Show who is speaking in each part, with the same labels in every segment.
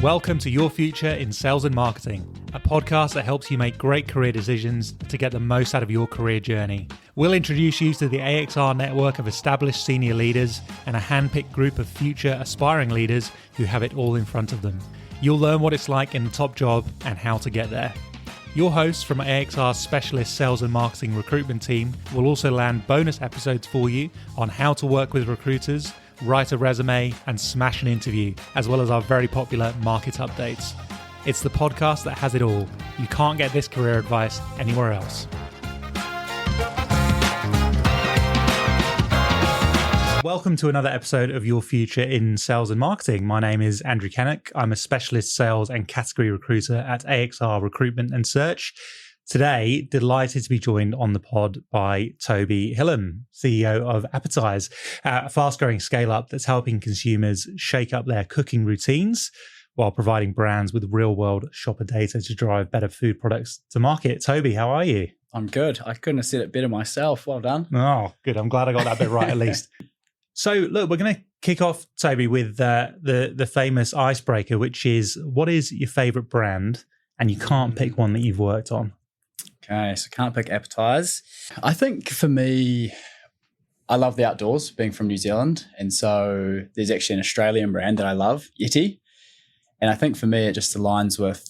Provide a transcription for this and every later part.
Speaker 1: Welcome to Your Future in Sales and Marketing, a podcast that helps you make great career decisions to get the most out of your career journey. We'll introduce you to the AXR network of established senior leaders and a handpicked group of future aspiring leaders who have it all in front of them. You'll learn what it's like in the top job and how to get there. Your hosts from AXR's specialist sales and marketing recruitment team will also land bonus episodes for you on how to work with recruiters, write a resume, and smash an interview, as well as our very popular market updates. It's the podcast that has it all. You can't get this career advice anywhere else. Welcome to another episode of Your Future in Sales and Marketing. My name is Andrew Kennock. I'm a specialist sales and category recruiter at AXR Recruitment and Search. Today, delighted to be joined on the pod by Toby Hilliam, CEO of Appetise, a fast-growing scale-up that's helping consumers shake up their cooking routines while providing brands with real-world shopper data to drive better food products to market. Toby, how are you?
Speaker 2: I'm good. I couldn't have said it better myself. Well done.
Speaker 1: Oh, good. I'm glad I got that bit right at least. So, look, we're going to kick off, Toby, with the famous icebreaker, which is, what is your favourite brand? And you can't pick one that you've worked on.
Speaker 2: Okay, so can't pick Appetise. I think for me, I love the outdoors, being from New Zealand. And so there's actually an Australian brand that I love, Yeti. And I think for me, it just aligns with,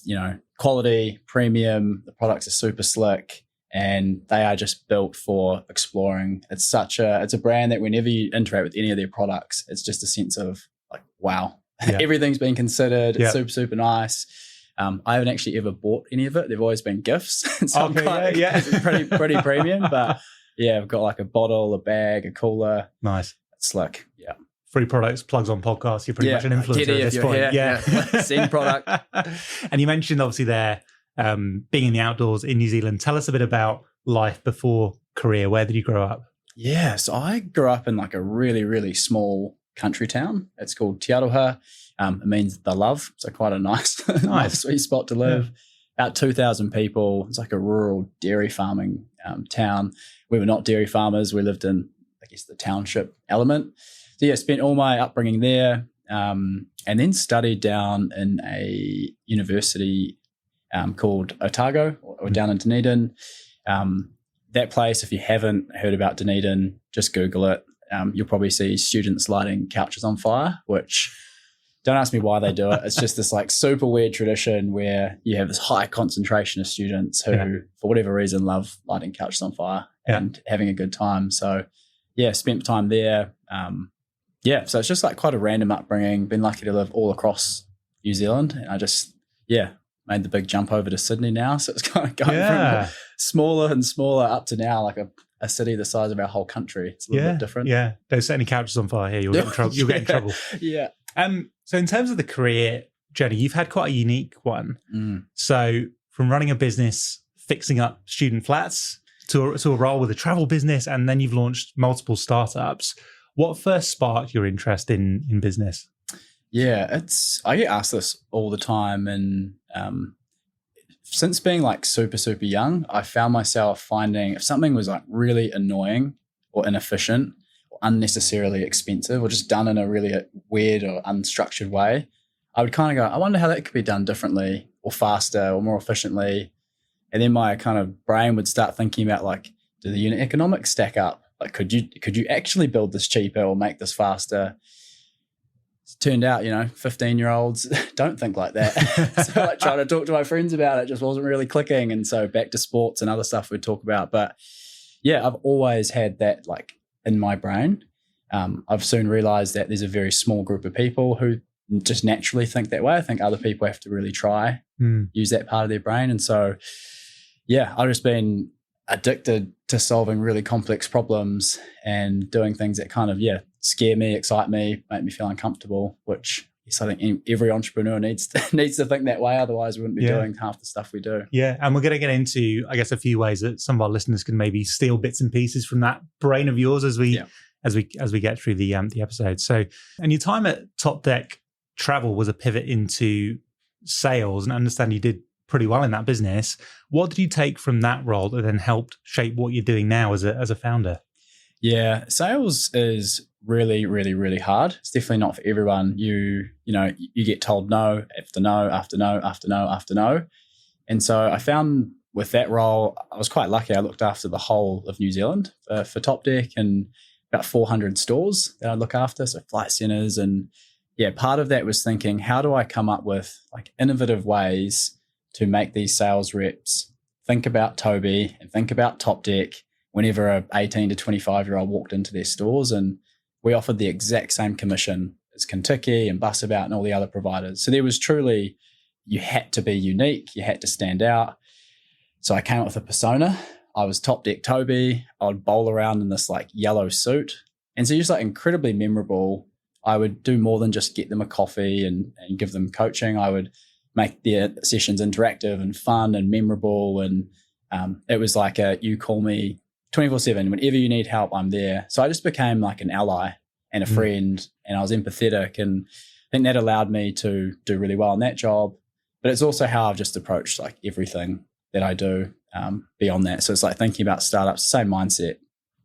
Speaker 2: quality, premium, the products are super slick, and they are just built for exploring. It's a brand that whenever you interact with any of their products, it's just a sense of like, wow, everything's been considered. It's super, super nice. I haven't actually ever bought any of it. They've always been gifts. So it's pretty premium. But yeah, I've got like a bottle, a bag, a cooler.
Speaker 1: Nice.
Speaker 2: It's slick. Yeah.
Speaker 1: Free products, plugs on podcasts. You're pretty much an influencer at this point.
Speaker 2: Yeah. Send product.
Speaker 1: And you mentioned obviously there being in the outdoors in New Zealand. Tell us a bit about life before career. Where did you grow up?
Speaker 2: Yeah. So I grew up in like a really, really small country town. It's called Te Aroha. It means the love. So quite a nice sweet spot to live. Yeah. About 2,000 people. It's like a rural dairy farming town. We were not dairy farmers. We lived in, I guess, the township element. So yeah, spent all my upbringing there, and then studied down in a university called Otago, or down in Dunedin. That place, if you haven't heard about Dunedin, just Google it. You'll probably see students lighting couches on fire, which... Don't ask me why they do it. It's just this like super weird tradition where you have this high concentration of students who, for whatever reason, love lighting couches on fire and having a good time. So, yeah, spent time there. So it's just like quite a random upbringing. Been lucky to live all across New Zealand. And I just, made the big jump over to Sydney now. So it's kind of going from smaller and smaller up to now like a city the size of our whole country. It's a little bit different.
Speaker 1: Yeah, don't set any couches on fire here. You'll get in trouble. You'll get in trouble.
Speaker 2: Yeah.
Speaker 1: So in terms of the career journey, you've had quite a unique one. So from running a business, fixing up student flats to a role with a travel business, and then you've launched multiple startups. What first sparked your interest in business?
Speaker 2: Yeah, I get asked this all the time. And since being like super, super young, I found myself finding if something was like really annoying or inefficient, unnecessarily expensive, or just done in a really weird or unstructured way, I would kind of go, I wonder how that could be done differently or faster or more efficiently. And then my kind of brain would start thinking about like, do the unit economics stack up? Like, could you actually build this cheaper or make this faster? It turned out, 15-year-olds don't think like that. So like trying to talk to my friends about it just wasn't really clicking. And so back to sports and other stuff we'd talk about. But yeah, I've always had that like in my brain. I've soon realized that there's a very small group of people who just naturally think that way. I think other people have to really try, use that part of their brain. And so, I've just been addicted to solving really complex problems and doing things that kind of, scare me, excite me, make me feel uncomfortable, which I think every entrepreneur needs to think that way. Otherwise, we wouldn't be doing half the stuff we do. Yeah,
Speaker 1: and we're going to get into, I guess, a few ways that some of our listeners can maybe steal bits and pieces from that brain of yours as we get through the episode. So, and your time at Top Deck Travel was a pivot into sales, and I understand you did pretty well in that business. What did you take from that role that then helped shape what you're doing now as a founder?
Speaker 2: Yeah, sales is really, really, really hard. It's definitely not for everyone. You get told no after no after no after no after no. And so I found with that role, I was quite lucky. I looked after the whole of New Zealand for Top Deck and about 400 stores that I look after, so flight centers. And yeah, part of that was thinking, how do I come up with like innovative ways to make these sales reps think about Toby and think about Top Deck whenever a 18 to 25-year-old walked into their stores. And we offered the exact same commission as Kentucky and Busabout and all the other providers. So there was truly, you had to be unique, you had to stand out. So I came up with a persona. I was Top Deck Toby. I would bowl around in this like yellow suit. And so just like incredibly memorable. I would do more than just get them a coffee and give them coaching. I would make their sessions interactive and fun and memorable. And it was like you call me 24/7. Whenever you need help, I'm there. So I just became like an ally and a friend, and I was empathetic. And I think that allowed me to do really well in that job. But it's also how I've just approached like everything that I do beyond that. So it's like thinking about startups, same mindset.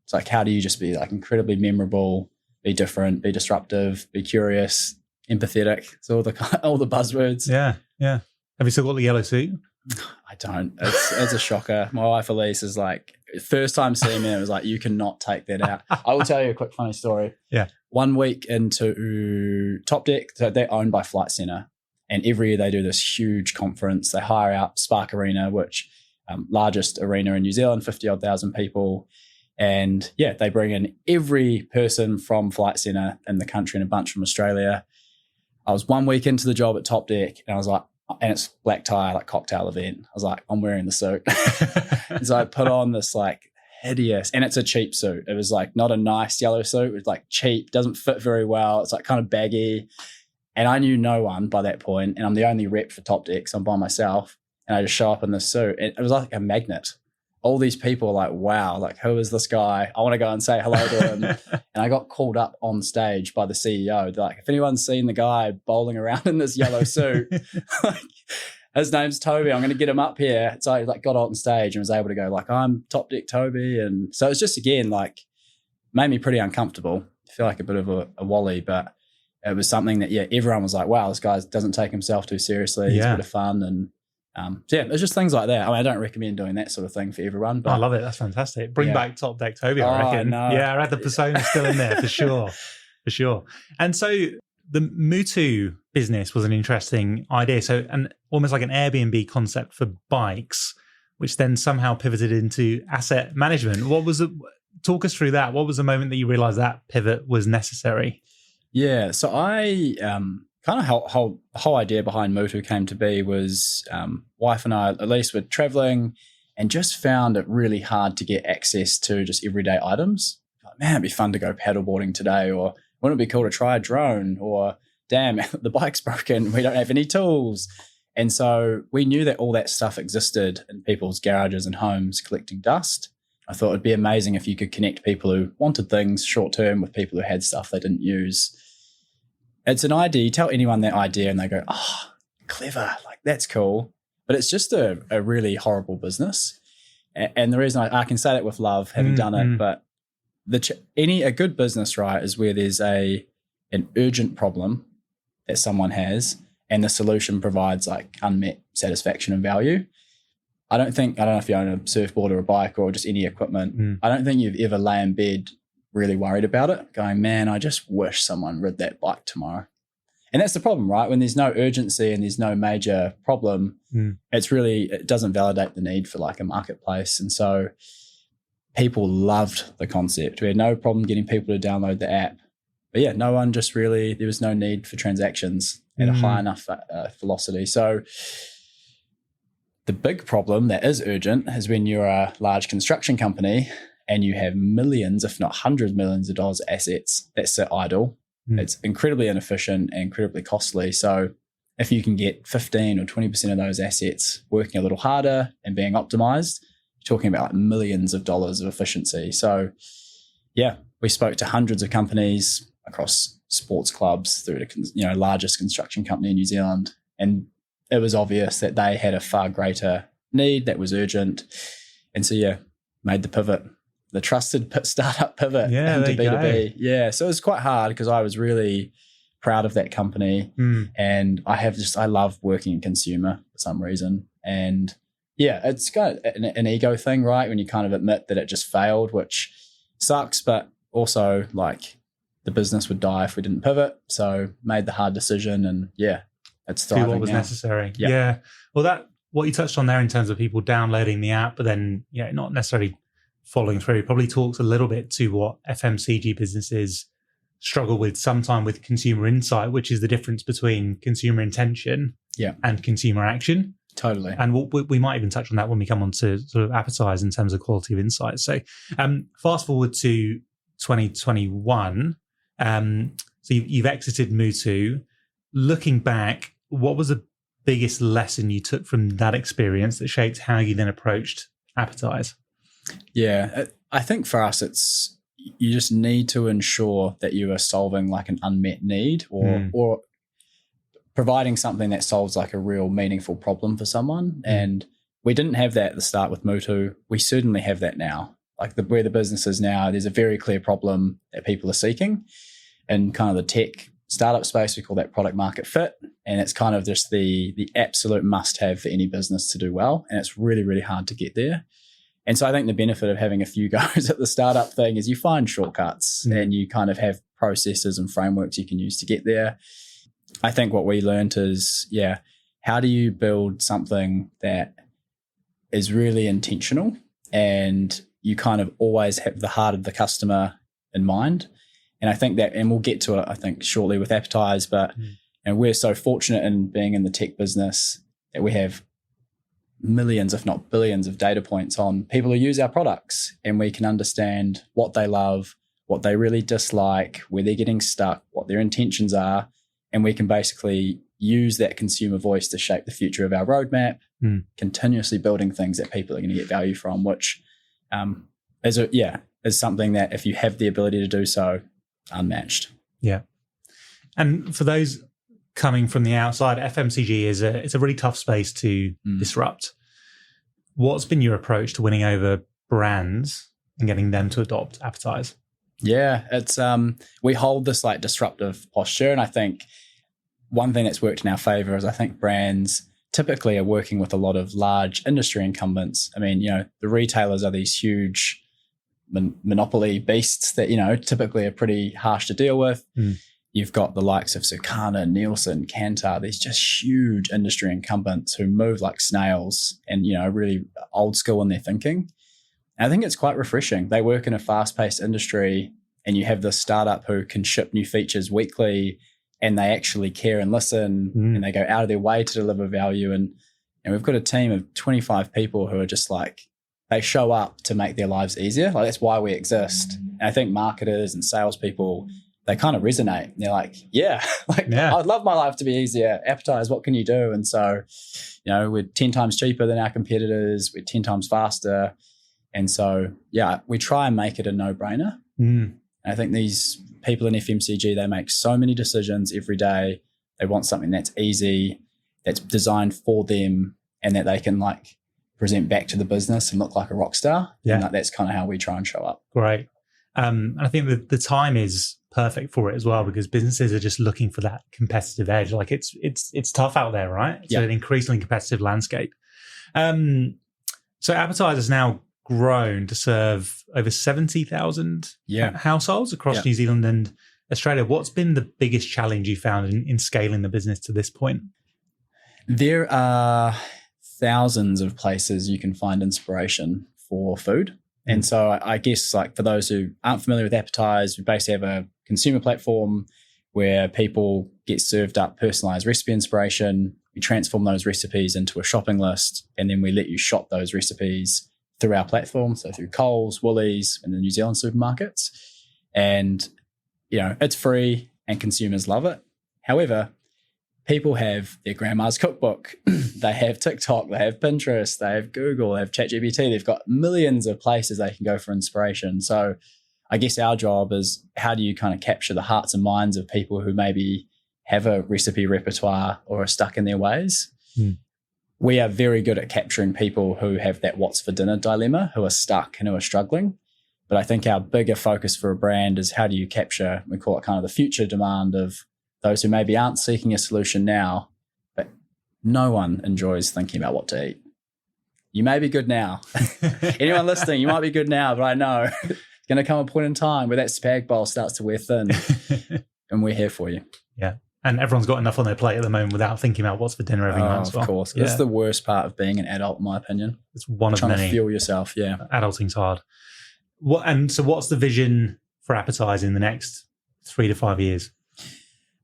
Speaker 2: It's like, how do you just be like incredibly memorable, be different, be disruptive, be curious, empathetic. So all the buzzwords.
Speaker 1: Yeah. Have you still got the yellow suit?
Speaker 2: I don't. It's a shocker. My wife Elise is like, first time seeing me, it was like, you cannot take that out. I will tell you a quick funny story.
Speaker 1: Yeah.
Speaker 2: 1 week into Top Deck, so they're owned by Flight Centre. And every year they do this huge conference. They hire out Spark Arena, which largest arena in New Zealand, 50-odd thousand people. And yeah, they bring in every person from Flight Centre in the country and a bunch from Australia. I was 1 week into the job at Top Deck and I was like, and it's black tie, like cocktail event. I was like, I'm wearing the suit. And so I put on this like hideous, and it's a cheap suit. It was like not a nice yellow suit. It was like cheap, doesn't fit very well. It's like kind of baggy. And I knew no one by that point, and I'm the only rep for Top Deck, so I'm by myself. And I just show up in this suit. And it was like a magnet. All these people were like, wow, like who is this guy? I want to go and say hello to him. And I got called up on stage by the CEO. They're like, if anyone's seen the guy bowling around in this yellow suit, like, his name's Toby, I'm going to get him up here. So I like got on stage and was able to go like, I'm Top Deck Toby. And so it's just, again, like made me pretty uncomfortable. I feel like a bit of a wally, but it was something that, yeah, everyone was like, wow, this guy doesn't take himself too seriously. He's a bit of fun. And so yeah, it's just things like that. I mean, I don't recommend doing that sort of thing for everyone. But
Speaker 1: I love it. That's fantastic. Bring back Top Deck Toby, I reckon.
Speaker 2: No.
Speaker 1: Yeah, I read the persona still in there for sure. For sure. And so the Mutu business was an interesting idea. So, and almost like an Airbnb concept for bikes, which then somehow pivoted into asset management. Talk us through that. What was the moment that you realized that pivot was necessary?
Speaker 2: Yeah. So I kind of the whole idea behind Mutu came to be was wife and I, at least, were traveling and just found it really hard to get access to just everyday items. Like, man, it'd be fun to go paddleboarding today, or wouldn't it be cool to try a drone, or damn, the bike's broken, we don't have any tools. And so we knew that all that stuff existed in people's garages and homes collecting dust. I thought it'd be amazing if you could connect people who wanted things short term with people who had stuff they didn't use. It's an idea. You tell anyone that idea and they go, oh, clever, like that's cool. But it's just a really horrible business. And the reason I can say that with love, having done it, but a good business, right, is where there's an urgent problem that someone has and the solution provides like unmet satisfaction and value. I don't know if you own a surfboard or a bike or just any equipment. I don't think you've ever lay in bed really worried about it, going, man, I just wish someone rid that bike tomorrow. And that's the problem, right? When there's no urgency and there's no major problem, it doesn't validate the need for like a marketplace. And so people loved the concept. We had no problem getting people to download the app. But yeah, there was no need for transactions at a high enough velocity. So the big problem that is urgent is when you're a large construction company and you have millions, if not hundreds of millions of dollars of assets that sit idle. It's incredibly inefficient and incredibly costly. So if you can get 15 or 20% of those assets working a little harder and being optimized, you're talking about like millions of dollars of efficiency. So yeah, we spoke to hundreds of companies across sports clubs through to largest construction company in New Zealand. And it was obvious that they had a far greater need that was urgent. And so yeah, made the pivot. the trusted startup pivot into B2B. Yeah. So it was quite hard because I was really proud of that company. And I love working in consumer for some reason. And yeah, it's kind of an ego thing, right? When you kind of admit that it just failed, which sucks, but also like the business would die if we didn't pivot. So made the hard decision, and yeah, it's thriving
Speaker 1: do what was
Speaker 2: now.
Speaker 1: necessary. Yeah. Well, what you touched on there in terms of people downloading the app, but then not necessarily following through, probably talks a little bit to what FMCG businesses struggle with sometimes with consumer insight, which is the difference between consumer intention and consumer action.
Speaker 2: Totally.
Speaker 1: And we might even touch on that when we come on to sort of Appetise in terms of quality of insight. So fast forward to 2021. So you've exited Mutu. Looking back, what was the biggest lesson you took from that experience that shaped how you then approached Appetise?
Speaker 2: Yeah, I think for us, it's you just need to ensure that you are solving like an unmet need or providing something that solves like a real meaningful problem for someone. And we didn't have that at the start with Mutu. We certainly have that now. Like where the business is now, there's a very clear problem that people are seeking. And kind of the tech startup space, we call that product market fit. And it's kind of just the absolute must have for any business to do well. And it's really, really hard to get there. And so I think the benefit of having a few goes at the startup thing is you find shortcuts and you kind of have processes and frameworks you can use to get there. I think what we learned is, how do you build something that is really intentional and you kind of always have the heart of the customer in mind? And I think that, and we'll get to it, I think, shortly with Appetise, but we're so fortunate in being in the tech business that we have millions, if not billions, of data points on people who use our products, and we can understand what they love, what they really dislike, where they're getting stuck, what their intentions are, and we can basically use that consumer voice to shape the future of our roadmap, continuously building things that people are going to get value from, which is something that if you have the ability to do so, unmatched.
Speaker 1: Yeah. And for those coming from the outside, FMCG it's a really tough space to disrupt. What's been your approach to winning over brands and getting them to adopt Appetise?
Speaker 2: Yeah, it's we hold this like disruptive posture, and I think one thing that's worked in our favor is I think brands typically are working with a lot of large industry incumbents. I mean, the retailers are these huge monopoly beasts that, typically are pretty harsh to deal with. You've got the likes of Circana, Nielsen, Kantar, these just huge industry incumbents who move like snails and, really old school in their thinking. And I think it's quite refreshing. They work in a fast-paced industry, and you have this startup who can ship new features weekly, and they actually care and listen, and they go out of their way to deliver value. And we've got a team of 25 people who are just like, they show up to make their lives easier. Like, that's why we exist. And I think marketers and salespeople, they kind of resonate. They're like, I'd love my life to be easier. Appetise, what can you do? And so, we're 10 times cheaper than our competitors. We're 10 times faster. And so, we try and make it a no-brainer. And I think these people in FMCG, they make so many decisions every day. They want something that's easy, that's designed for them, and that they can like present back to the business and look like a rock star.
Speaker 1: Yeah.
Speaker 2: And that's kind of how we try and show up.
Speaker 1: Great. I think that the time is perfect for it as well, because businesses are just looking for that competitive edge. Like it's tough out there, right? It's an increasingly competitive landscape. So Appetise has now grown to serve over 70,000 households across New Zealand and Australia. What's been the biggest challenge you found in scaling the business to this point?
Speaker 2: There are thousands of places you can find inspiration for food. And so I guess like for those who aren't familiar with Appetise, we basically have a consumer platform where people get served up personalized recipe inspiration. We transform those recipes into a shopping list, and then we let you shop those recipes through our platform. So through Coles, Woolies, and the New Zealand supermarkets. And, it's free and consumers love it. However, people have their grandma's cookbook. They have TikTok, they have Pinterest, they have Google, they have ChatGPT. They've got millions of places they can go for inspiration. So I guess our job is, how do you kind of capture the hearts and minds of people who maybe have a recipe repertoire or are stuck in their ways? We are very good at capturing people who have that what's for dinner dilemma, who are stuck and who are struggling. But I think our bigger focus for a brand is how do you capture, we call it kind of the future demand of those who maybe aren't seeking a solution now, but no one enjoys thinking about what to eat. You may be good now. Anyone listening, you might be good now, but I know it's going to come a point in time where that spag bowl starts to wear thin and we're here for you.
Speaker 1: Yeah. And everyone's got enough on their plate at the moment without thinking about what's for dinner every night as well.
Speaker 2: Of course.
Speaker 1: Yeah.
Speaker 2: It's the worst part of being an adult, in my opinion.
Speaker 1: It's one of
Speaker 2: trying
Speaker 1: many.
Speaker 2: To fuel yourself, yeah.
Speaker 1: Adulting's hard. So what's the vision for Appetise in the next 3 to 5 years?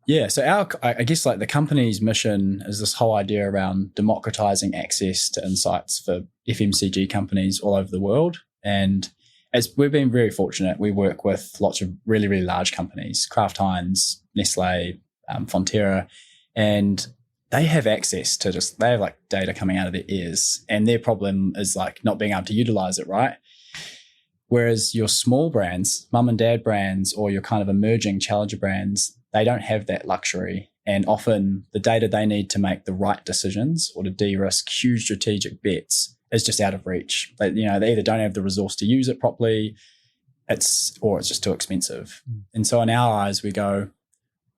Speaker 2: Yeah, so I guess like the company's mission is this whole idea around democratizing access to insights for FMCG companies all over the world. And as we've been very fortunate, we work with lots of really, really large companies, Kraft Heinz, Nestle, Fonterra, and they have access to they have like data coming out of their ears, and their problem is like not being able to utilize it, right? Whereas your small brands, mum and dad brands, or your kind of emerging challenger brands, they don't have that luxury. And often the data they need to make the right decisions or to de-risk huge strategic bets is just out of reach. They either don't have the resource to use it properly, or it's just too expensive. And so in our eyes, we go,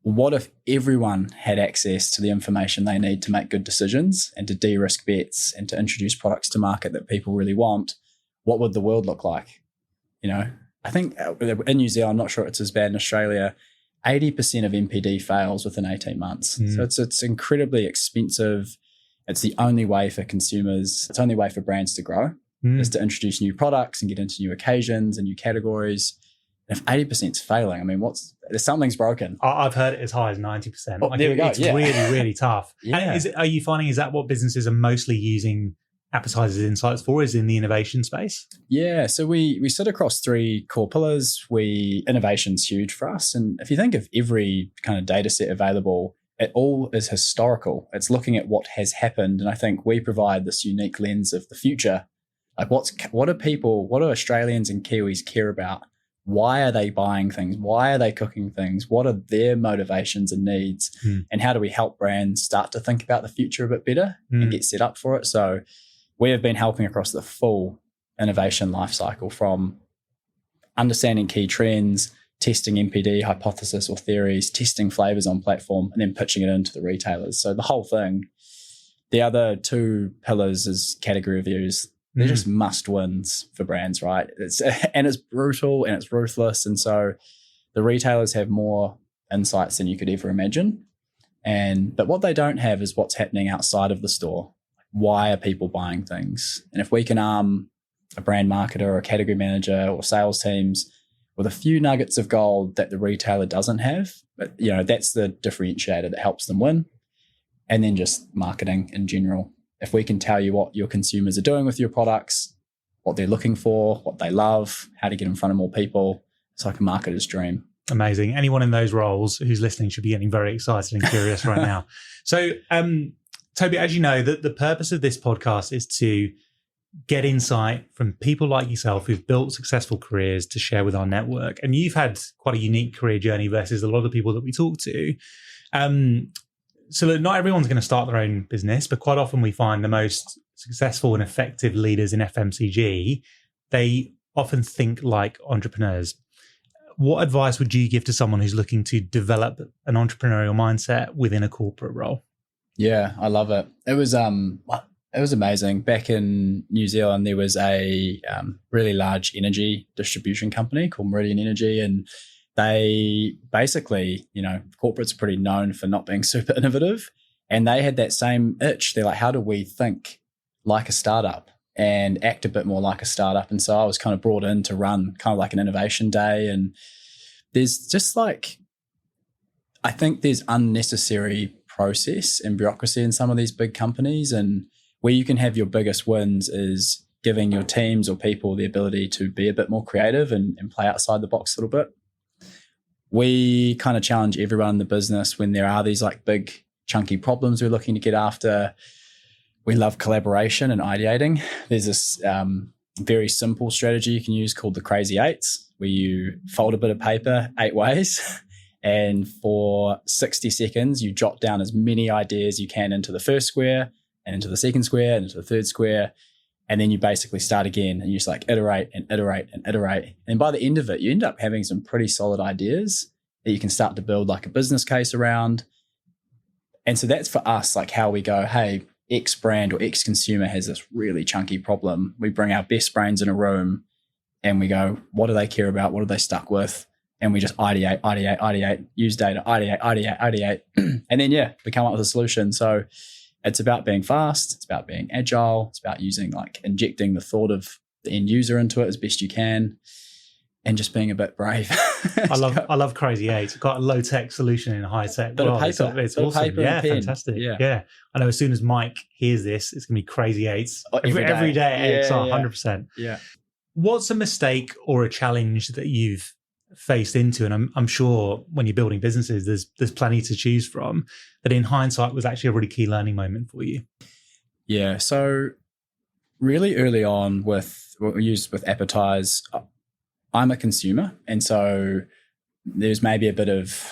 Speaker 2: what if everyone had access to the information they need to make good decisions and to de-risk bets and to introduce products to market that people really want? What would the world look like? I think in New Zealand, I'm not sure it's as bad in Australia, 80% of NPD fails within 18 months. So it's incredibly expensive. It's the only way for consumers, it's the only way for brands to grow is to introduce new products and get into new occasions and new categories. And if 80% is failing, I mean, something's broken.
Speaker 1: I've heard it as high as 90%.
Speaker 2: Oh, there we go.
Speaker 1: It's really, really tough.
Speaker 2: Yeah.
Speaker 1: And are you finding, is that what businesses are mostly using Appetise's insights for, is in the innovation space?
Speaker 2: Yeah, so we sit across 3 core pillars. Innovation's huge for us. And if you think of every kind of data set available, it all is historical. It's looking at what has happened. And I think we provide this unique lens of the future. Like what do Australians and Kiwis care about? Why are they buying things? Why are they cooking things? What are their motivations and needs? And how do we help brands start to think about the future a bit better and get set up for it? So we have been helping across the full innovation lifecycle, from understanding key trends, testing NPD, hypothesis or theories, testing flavors on platform, and then pitching it into the retailers. So the whole thing. The other 2 pillars is category reviews. They're just must wins for brands, right? It's brutal and it's ruthless. And so the retailers have more insights than you could ever imagine. But what they don't have is what's happening outside of the store. Why are people buying things? And if we can arm a brand marketer or a category manager or sales teams with a few nuggets of gold that the retailer doesn't have, but that's the differentiator that helps them win. And then just marketing in general. If we can tell you what your consumers are doing with your products, what they're looking for, what they love, how to get in front of more people, it's like a marketer's dream.
Speaker 1: Amazing. Anyone in those roles who's listening should be getting very excited and curious right now. So, Toby, as you know, the purpose of this podcast is to get insight from people like yourself who've built successful careers to share with our network. And you've had quite a unique career journey versus a lot of the people that we talk to. So look, not everyone's going to start their own business, but quite often we find the most successful and effective leaders in FMCG, they often think like entrepreneurs. What advice would you give to someone who's looking to develop an entrepreneurial mindset within a corporate role?
Speaker 2: Yeah, I love it. It was amazing. Back in New Zealand, there was a really large energy distribution company called Meridian Energy, and they basically, corporates are pretty known for not being super innovative, and they had that same itch. They're like, how do we think like a startup and act a bit more like a startup? And so I was kind of brought in to run kind of like an innovation day, and there's just like, I think there's unnecessary process and bureaucracy in some of these big companies, and where you can have your biggest wins is giving your teams or people the ability to be a bit more creative and play outside the box a little bit. We kind of challenge everyone in the business when there are these like big chunky problems we're looking to get after. We love collaboration and ideating. There's this very simple strategy you can use called the Crazy Eights, where you fold a bit of paper 8 ways and for 60 seconds, you jot down as many ideas you can into the first square and into the second square and into the third square. And then you basically start again and you just like iterate and iterate and iterate. And by the end of it, you end up having some pretty solid ideas that you can start to build like a business case around. And so that's for us, like how we go, hey, X brand or X consumer has this really chunky problem. We bring our best brains in a room and we go, what do they care about? What are they stuck with? And we just ideate, use data, ideate. And then, we come up with a solution. So it's about being fast. It's about being agile. It's about using like injecting the thought of the end user into it as best you can and just being a bit brave.
Speaker 1: I love Crazy Eight. It's got a low tech solution in a high tech.
Speaker 2: Bit of paper.
Speaker 1: It's awesome.
Speaker 2: Paper
Speaker 1: Yeah,
Speaker 2: and pen.
Speaker 1: fantastic.
Speaker 2: Yeah.
Speaker 1: I know as soon as Mike hears this, it's going to be Crazy Eights
Speaker 2: Every day.
Speaker 1: AXR, 100%.
Speaker 2: Yeah.
Speaker 1: What's a mistake or a challenge that you've faced into? And I'm sure when you're building businesses, there's plenty to choose from, that in hindsight was actually a really key learning moment for you.
Speaker 2: Yeah. So really early on with what we used with Appetise, I'm a consumer. And so there's maybe a bit of,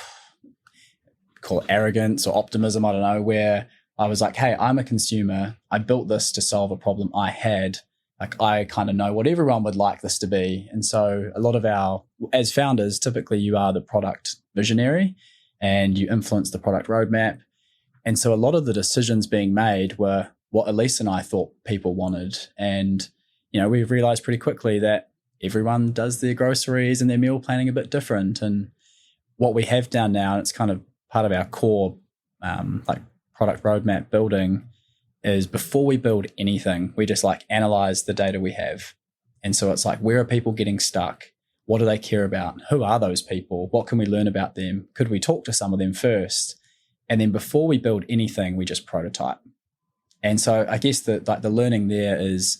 Speaker 2: call it arrogance or optimism, I don't know, where I was like, hey, I'm a consumer. I built this to solve a problem I had. Like I kind of know what everyone would like this to be. And so a lot of as founders, typically you are the product visionary and you influence the product roadmap. And so a lot of the decisions being made were what Elise and I thought people wanted. And, we've realized pretty quickly that everyone does their groceries and their meal planning a bit different. And what we have done now, and it's kind of part of our core like product roadmap building, is before we build anything, we just like analyze the data we have. And so it's like, where are people getting stuck? What do they care about? Who are those people? What can we learn about them? Could we talk to some of them first? And then before we build anything, we just prototype. And so I guess the learning there is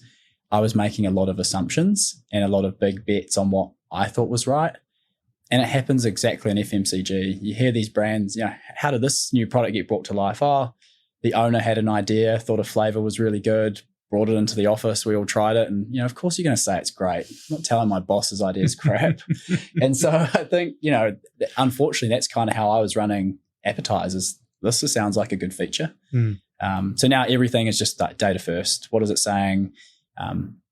Speaker 2: I was making a lot of assumptions and a lot of big bets on what I thought was right. And it happens exactly in FMCG. You hear these brands, how did this new product get brought to life? Oh, the owner had an idea, thought a flavor was really good, brought it into the office. We all tried it. And, of course you're going to say it's great. I'm not telling my boss's idea is crap. And so I think, unfortunately, that's kind of how I was running Appetizers. This sounds like a good feature. So now everything is just like data first. What is it saying?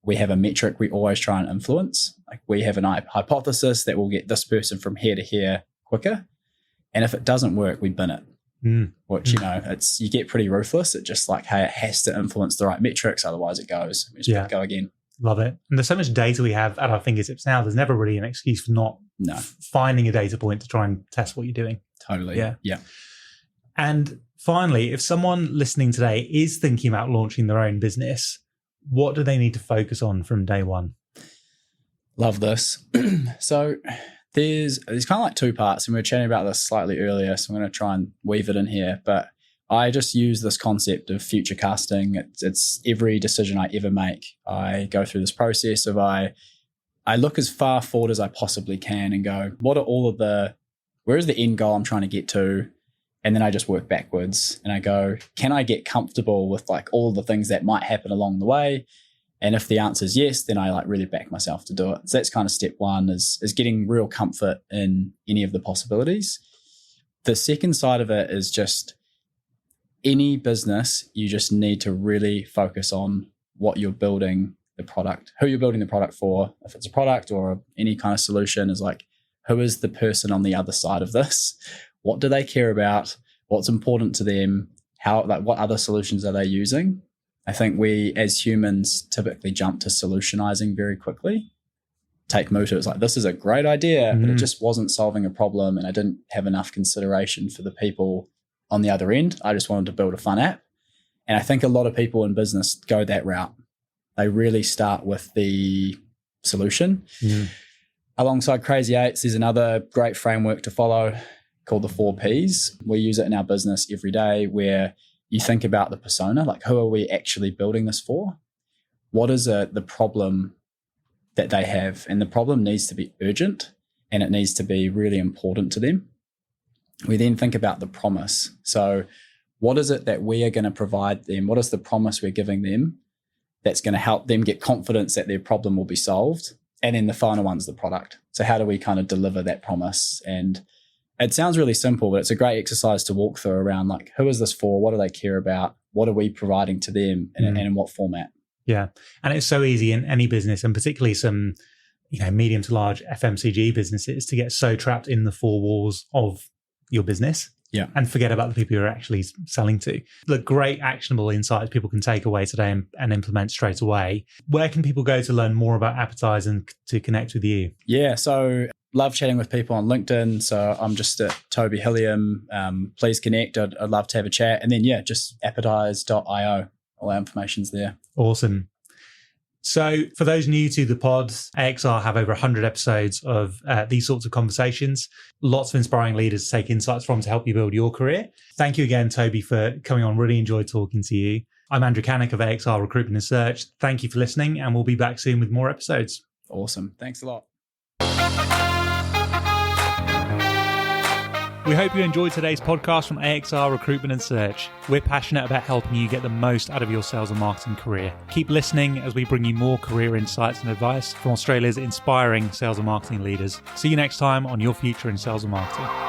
Speaker 2: We have a metric we always try and influence. Like we have an hypothesis that will get this person from here to here quicker. And if it doesn't work, we bin it. Which, it's you get pretty ruthless. It just like, hey, it has to influence the right metrics, otherwise it goes. We just go again.
Speaker 1: Love it. And there's so much data we have at our fingertips now. There's never really an excuse for not finding a data point to try and test what you're doing.
Speaker 2: Totally. Yeah.
Speaker 1: And finally, if someone listening today is thinking about launching their own business, what do they need to focus on from day one?
Speaker 2: Love this. So there's kind of like two parts, and we were chatting about this slightly earlier, so I'm going to try and weave it in here. But I just use this concept of future casting. It's every decision I ever make. I go through this process of I look as far forward as I possibly can and go, where's the end goal I'm trying to get to? And then I just work backwards and I go, can I get comfortable with like all the things that might happen along the way? And if the answer is yes, then I like really back myself to do it. So that's kind of step one is getting real comfort in any of the possibilities. The second side of it is just any business, you just need to really focus on what you're building the product, who you're building the product for. If it's a product or any kind of solution, is like, who is the person on the other side of this? What do they care about? What's important to them? What other solutions are they using? I think we as humans typically jump to solutionizing very quickly. Take Mutu, it's like, this is a great idea, but it just wasn't solving a problem and I didn't have enough consideration for the people on the other end. I just wanted to build a fun app. And I think a lot of people in business go that route. They really start with the solution. Alongside Crazy Eights, there's another great framework to follow called the 4 Ps. We use it in our business every day, where you think about the persona, like who are we actually building this for? What is the problem that they have? And the problem needs to be urgent and it needs to be really important to them. We then think about the promise. So what is it that we are going to provide them? What is the promise we're giving them that's going to help them get confidence that their problem will be solved? And then the final one's the product. So how do we kind of deliver that promise? And it sounds really simple, but it's a great exercise to walk through around like, who is this for? What do they care about? What are we providing to them and in what format?
Speaker 1: Yeah. And it's so easy in any business, and particularly some, medium to large FMCG businesses, to get so trapped in the four walls of your business.
Speaker 2: Yeah.
Speaker 1: And forget about the people you're actually selling to. The great actionable insights people can take away today and implement straight away. Where can people go to learn more about Appetise and to connect with you?
Speaker 2: Yeah, so love chatting with people on LinkedIn. So I'm just at Toby Hilliam. Please connect. I'd love to have a chat. And then, just appetise.io. All our information's there.
Speaker 1: Awesome. So for those new to the pod, AXR have over 100 episodes of these sorts of conversations. Lots of inspiring leaders to take insights from to help you build your career. Thank you again, Toby, for coming on. Really enjoyed talking to you. I'm Andrew Cannick of AXR Recruitment and Search. Thank you for listening, and we'll be back soon with more episodes.
Speaker 2: Awesome. Thanks a lot.
Speaker 1: We hope you enjoyed today's podcast from AXR Recruitment and Search. We're passionate about helping you get the most out of your sales and marketing career. Keep listening as we bring you more career insights and advice from Australia's inspiring sales and marketing leaders. See you next time on Your Future in Sales and Marketing.